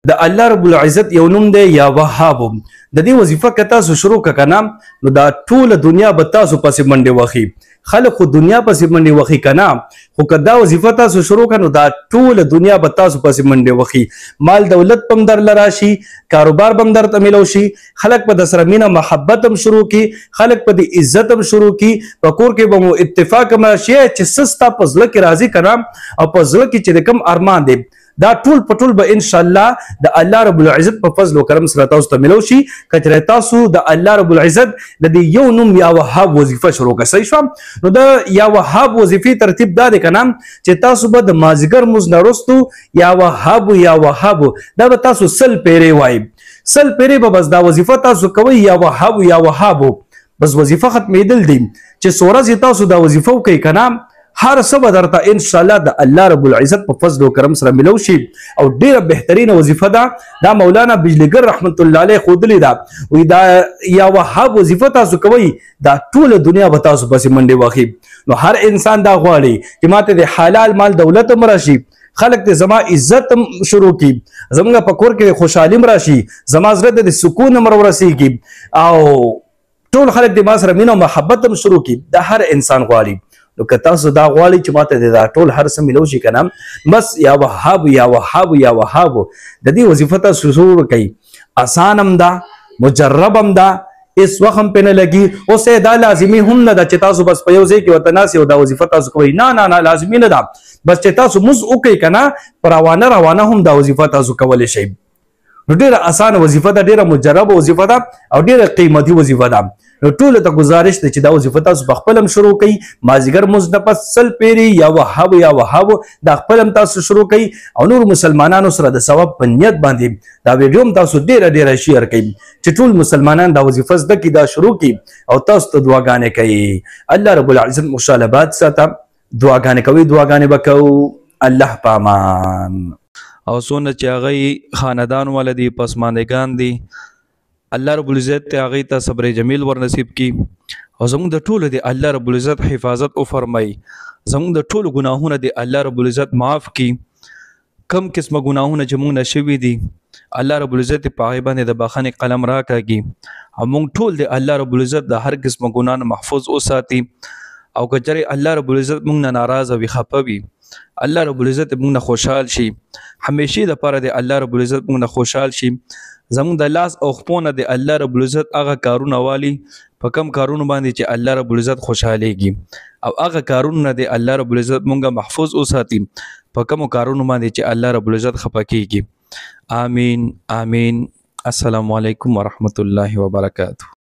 د الله رب العزت یو نوم دی یا وهاب. د دې وظیفه که تاسو شروع کړه که نه نو دا ټوله دنیا به تاسو پسې منډې وهي. خلک خو دنیا پسې منډې وهي که نه، خو که دا وظیفه تاسو شروع کړه نو دا ټوله دنیا به تاسو پسې منډې وهي. مال دولت به هم درله راشي، کاروبار به هم درته میلو شي، خلک به در سره مینه محبت هم شروع کړي، خلک به د عزت هم شروع کړي، په کور کې به مو اتفاق هم راشي چې څه ستا په زړه کې راځي که نه او په زړه کې چې د کوم ارمان دی دا ټول په ټول به انشاءالله د الله رب العزت په فضل و کرم سره تاسو ته ملو شي. که چېرې تاسو د الله رب العزت د دې یو نوم یا وهاب وظیفه شروع کړئ. صحیح شوه؟ نو د یا وهاب وظیفې ترتیب دا دی که نه چې تاسو به د مازدیګر لمونځ نه وروستو یا وهاب دا به تاسو 100 پیرې وایي. 100 پیرې به بس دا وظیفه تاسو کوئ یا وهاب بس وظیفه ختمېدل دي. چې څو ورځې تاسو دا وظیفه وکړئ که نه هر څه به درته انشاءالله د الله رب العزت په فضل و کرم سره ملو شي. او ډیره بهترینه وظیفه ده. دا مولانا بجلیګر رحمت الله علیه ښودلې ده، وایي دا یا وهاب وظیفه تاسو کوئ دا ټوله دنیا به تاسو پسې منډې وهي. نو هر انسان دا غواړي چې ماته د حلال مال دولت هم راشي، خلک ته زما عزت هم شروع کی، زمونږ په کور کې خوشحالي هم راشي، زما زړه ته د سکون هم ورسیږي او ټول خلک د ما سره مینه او محبت هم شروع کی. دا هر انسان غواړي. نو که تاسو دا غواړئ چې ماته دا ټول هر څه ملو شي که نه بس یا وهاب د دې وظیفه تاسو شروع کړئ. آسان هم ده، مجرب هم ده، هېڅ وخت هم پرې نه لګي. اوس دا لازمي هم نه ده چې تاسو بس په یو ځای کې ورته ناست یو دا وظیفه تاسو کوئ. نه لازمي نه ده. بس چې تاسو مونځ وکړئ که نه په روانه هم دا وظیفه تاسو کولی شئ. نو ډیره اسانه وظیفه ده، ډیره مجربه وظیفه ده او ډیره قیمتي وظیفه ده. نو ټولو ته گزارش دی چې دا وظیفه تاسو په خپل هم شروع کړئ. مازدیګر لمونځ نه پس 100 پیرې یا وهاب دا خپل هم تاسو شروع کړئ او نور مسلمانانو سره د ثواب په نیت باندې دا ویډیو هم تاسو ډیره شیر کړئ چې ټول مسلمانان دا وظیفه زده کړي، دا شروع کړي او تاسو ته دعاګانې کوي. الله رب العزت مو آباد ساته. دعاګانې کوي، دعاګانې به کوو. الله په امان. او څونه چې هغه خاندان والا دي، پسماندګان دي، الله رب العزت ته هغه ته صبر جمیل ور نصیب کی او زموږ د ټولو دی الله رب العزت حفاظت او فرمای. زموږ د ټولو ګناهونه دی الله رب العزت معاف کی. کم قسمه ګناهونه چې موږ نشوي دي الله رب العزت په هغه باندې د بخښنې قلم راکاږي او موږ ټول دی الله رب العزت د هر قسمه ګناه محفوظ وساتي. او که چېرې الله رب العزت موږ نه ناراضه وي، خفه وي، الله رب العزت موږ نه خوشحال شي، همیشه دپاره دی الله رب العزت موږ نه خوشحال شي. زموږ د لاس او خپو نه دی الله رب العزت هغه کارونه والي په کم کارونو باندې چې الله رب العزت خوشحالیږي او هغه کارونه نه دی الله رب العزت موږ محفوظ وساتي په کمو کارونو باندې چې الله رب العزت خفه کیږي. آمین. السلام علیکم ورحمت الله وبرکاته.